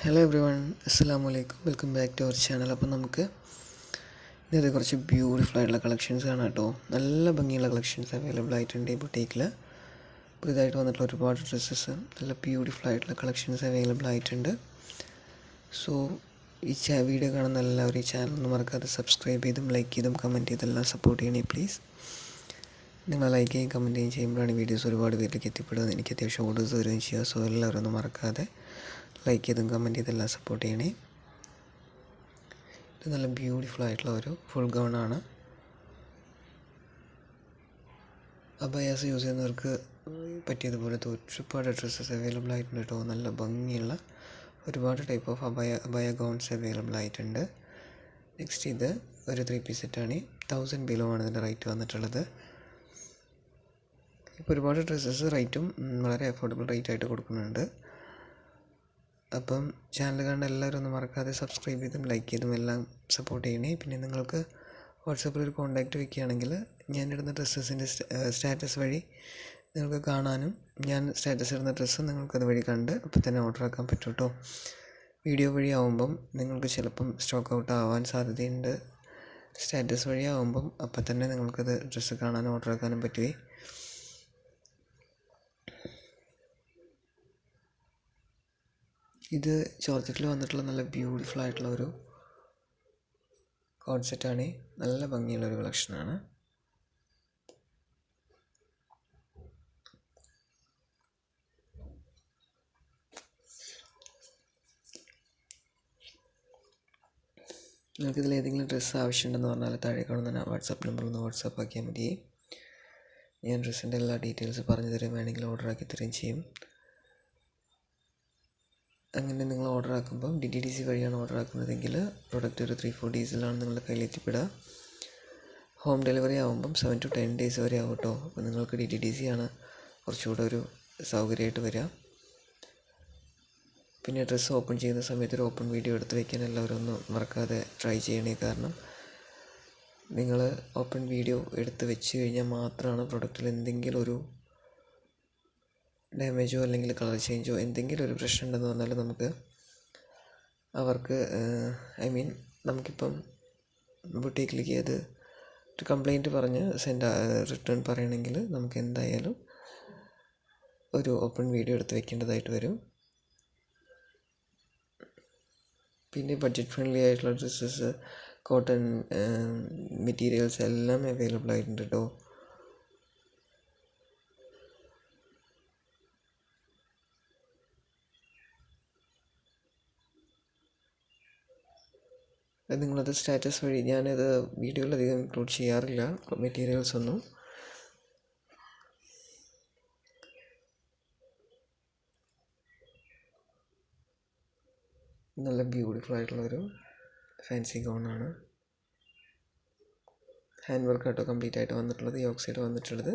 Hello every one, അസ്സലാമു അലൈക്കും. Welcome back to our channel. അപ്പോൾ നമുക്ക് ഇന്നത്തെ കുറച്ച് ബ്യൂട്ടിഫുൾ ആയിട്ടുള്ള കളക്ഷൻസ് ആണ് കേട്ടോ. നല്ല ഭംഗിയുള്ള കളക്ഷൻസ് അവൈലബിൾ ആയിട്ടുണ്ട് ഈ ബുട്ടീക്കിൽ. പുതിയതായിട്ട് വന്നിട്ടുള്ള ഒരുപാട് ഡ്രസ്സസ്, നല്ല ബ്യൂട്ടിഫുൾ ആയിട്ടുള്ള കളക്ഷൻസ് അവൈലബിൾ ആയിട്ടുണ്ട്. സോ ഈ വീഡിയോ കാണുന്ന എല്ലാവരും ഈ ചാനൽ ഒന്ന് മറക്കാതെ സബ്സ്ക്രൈബ് ചെയ്തും ലൈക്ക് ചെയ്തും കമൻറ്റ് ചെയ്തെല്ലാം സപ്പോർട്ട് ചെയ്യണേ പ്ലീസ്. നിങ്ങൾ ലൈക്ക് ചെയ്യുകയും കമൻറ്റ് ചെയ്യുകയും ചെയ്യുമ്പോഴാണ് വീഡിയോസ് ഒരുപാട് പേരിലേക്ക് എത്തിപ്പെടുന്നത്. എനിക്ക് അത്യാവശ്യം ഓർഡേഴ്സ് വരികയും ചെയ്യുക. സോ എല്ലാവരും ഒന്ന് മറക്കാതെ ലൈക്ക് ചെയ്തും കമൻറ്റ് ചെയ്തെല്ലാം സപ്പോർട്ട് ചെയ്യണേ. ഇത് നല്ല ബ്യൂട്ടിഫുൾ ആയിട്ടുള്ള ഒരു ഫുൾ ഗൗണാണ്. അബയാസ് യൂസ് ചെയ്യുന്നവർക്ക് പറ്റിയതുപോലത്തെ ഒരുപാട് ഡ്രസ്സസ് അവൈലബിൾ ആയിട്ടുണ്ട് കേട്ടോ. നല്ല ഭംഗിയുള്ള ഒരുപാട് type of abaya gowns available ആയിട്ടുണ്ട്. നെക്സ്റ്റ് ഇത് ഒരു 3 പീസ് സെറ്റാണ്. 1000 ബിലോ ആണ് ഇതിൻ്റെ റേറ്റ് വന്നിട്ടുള്ളത്. ഇപ്പോൾ ഒരുപാട് ഡ്രസ്സസ് റേറ്റും വളരെ അഫോർഡബിൾ റേറ്റ് ആയിട്ട് കൊടുക്കുന്നുണ്ട്. അപ്പം ചാനൽ കാണുന്ന എല്ലാവരും ഒന്ന് മറക്കാതെ സബ്സ്ക്രൈബ് ചെയ്തും ലൈക്ക് ചെയ്തും എല്ലാം സപ്പോർട്ട് ചെയ്യണേ. പിന്നെ നിങ്ങൾക്ക് വാട്സാപ്പിൽ ഒരു കോൺടാക്റ്റ് വയ്ക്കുകയാണെങ്കിൽ ഞാനിടുന്ന ഡ്രസ്സസിൻ്റെ സ്റ്റാറ്റസ് വഴി നിങ്ങൾക്ക് കാണാനും ഞാൻ സ്റ്റാറ്റസ് ഇടുന്ന ഡ്രസ്സ് നിങ്ങൾക്കത് വഴി കണ്ട് അപ്പോൾ തന്നെ ഓർഡർ ആക്കാൻ പറ്റും കേട്ടോ. വീഡിയോ വഴി ആവുമ്പം നിങ്ങൾക്ക് ചിലപ്പം സ്റ്റോക്ക് ഔട്ട് ആവാൻ സാധ്യതയുണ്ട്. സ്റ്റാറ്റസ് വഴി ആവുമ്പം അപ്പം തന്നെ നിങ്ങൾക്കത് ഡ്രസ്സ് കാണാനും ഓർഡർ ആക്കാനും പറ്റുകയും. ഇത് ജോർജറ്റിൽ വന്നിട്ടുള്ള നല്ല ബ്യൂട്ടിഫുൾ ആയിട്ടുള്ള ഒരു കോഡ് സെറ്റാണ്. നല്ല ഭംഗിയുള്ളൊരു കളക്ഷനാണ്. നിങ്ങൾക്കിതിൽ ഏതെങ്കിലും ഡ്രസ്സ് ആവശ്യമുണ്ടെന്ന് പറഞ്ഞാൽ താഴെ കാണുന്ന വാട്സാപ്പ് നമ്പറിൽ ഒന്ന് വാട്സാപ്പ് ആക്കിയാൽ മതി. ഞാൻ ഡ്രസ്സിൻ്റെ എല്ലാ ഡീറ്റെയിൽസ് പറഞ്ഞു തരും, വേണമെങ്കിൽ ഓർഡർ ആക്കി തരുകയും ചെയ്യും. അങ്ങനെ നിങ്ങൾ ഓർഡർ ആക്കുമ്പം DTDC വഴിയാണ് ഓർഡർ ആക്കുന്നതെങ്കിൽ പ്രൊഡക്റ്റ് ഒരു 3-4 ഡേയ്സിലാണ് നിങ്ങളുടെ കയ്യിൽ എത്തിപ്പെടുക. ഹോം ഡെലിവറി ആകുമ്പം 7 to 10 ഡേയ്സ് വരെ ആവും കേട്ടോ. അപ്പോൾ നിങ്ങൾക്ക് DTDC ആണ് കുറച്ചുകൂടെ ഒരു സൗകര്യമായിട്ട് വരിക. പിന്നെ ഡ്രസ്സ് ഓപ്പൺ ചെയ്യുന്ന സമയത്ത് ഒരു ഓപ്പൺ വീഡിയോ എടുത്ത് വയ്ക്കാൻ എല്ലാവരും ഒന്ന് മറക്കാതെ ട്രൈ ചെയ്യണേ. കാരണം നിങ്ങൾ ഓപ്പൺ വീഡിയോ എടുത്ത് വെച്ച് കഴിഞ്ഞാൽ മാത്രമാണ് പ്രൊഡക്റ്റിൽ എന്തെങ്കിലും ഒരു ഡാമേജോ അല്ലെങ്കിൽ കളർ ചേഞ്ചോ എന്തെങ്കിലും ഒരു പ്രശ്നം ഉണ്ടെന്ന് പറഞ്ഞാൽ നമുക്ക് അവർക്ക് നമുക്കിപ്പം ബുട്ടീക്കിലേക്ക് അത് ഒരു കംപ്ലൈൻറ്റ് പറഞ്ഞ് റിട്ടേൺ പറയണമെങ്കിൽ നമുക്ക് എന്തായാലും ഒരു ഓപ്പൺ വീഡിയോ എടുത്ത് വെക്കേണ്ടതായിട്ട് വരും. പിന്നെ ബഡ്ജറ്റ് ഫ്രണ്ട്ലി ആയിട്ടുള്ള ഡ്രസ്സസ്, കോട്ടൺ മെറ്റീരിയൽസ് എല്ലാം അവൈലബിൾ ആയിട്ടുണ്ട് കേട്ടോ. നിങ്ങളത് സ്റ്റാറ്റസ് വഴി, ഞാനത് വീഡിയോയിലധികം ഇൻക്ലൂഡ് ചെയ്യാറില്ല മെറ്റീരിയൽസ് ഒന്നും. നല്ല ബ്യൂട്ടിഫുൾ ആയിട്ടുള്ളൊരു ഫാൻസി ഗൗണാണ്. ഹാൻഡ് വർക്ക് ആട്ടോ കംപ്ലീറ്റ് ആയിട്ട് വന്നിട്ടുള്ളത്, യോക്ക് സൈഡ് വന്നിട്ടുള്ളത്.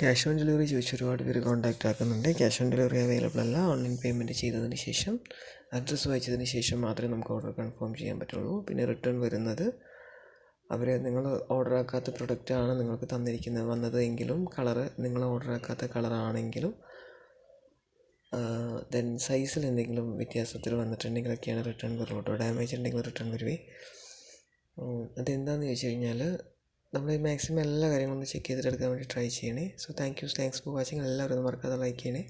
ക്യാഷ് ഓൺ ഡെലിവറി ചോദിച്ച് ഒരുപാട് പേര് കോൺടാക്റ്റ് ആക്കുന്നുണ്ട്. ക്യാഷ് ഓൺ ഡെലിവറി അവൈലബിൾ അല്ല. ഓൺലൈൻ പേയ്മെൻറ്റ് ചെയ്തതിന് ശേഷം അഡ്രസ്സ് വായിച്ചതിന് ശേഷം മാത്രമേ നമുക്ക് ഓർഡർ കൺഫേം ചെയ്യാൻ പറ്റുള്ളൂ. പിന്നെ റിട്ടേൺ വരുന്നത് നിങ്ങൾ ഓർഡർ ആക്കാത്ത പ്രൊഡക്റ്റാണ് നിങ്ങൾക്ക് വന്നത് എങ്കിലും കളറ് നിങ്ങൾ ഓർഡർ ആക്കാത്ത കളറാണെങ്കിലും ദെൻ സൈസിൽ എന്തെങ്കിലും വ്യത്യാസത്തിൽ വന്നിട്ടുണ്ടെങ്കിലൊക്കെയാണ് റിട്ടേൺ വരുള്ളൂ കേട്ടോ. ഡാമേജ് ഉണ്ടെങ്കിൽ റിട്ടേൺ വരുവേ. അതെന്താണെന്ന് ചോദിച്ചു കഴിഞ്ഞാൽ നമ്മൾ മാക്സിമം എല്ലാ കാര്യങ്ങളും ഒന്ന് ചെക്ക് ചെയ്തിട്ട് എടുക്കാൻ വേണ്ടി ട്രൈ ചെയ്യണേ. So thanks for watching. എല്ലാവരും ഒന്ന് മറക്കാതെ ലൈക്ക് ചെയ്യണേ.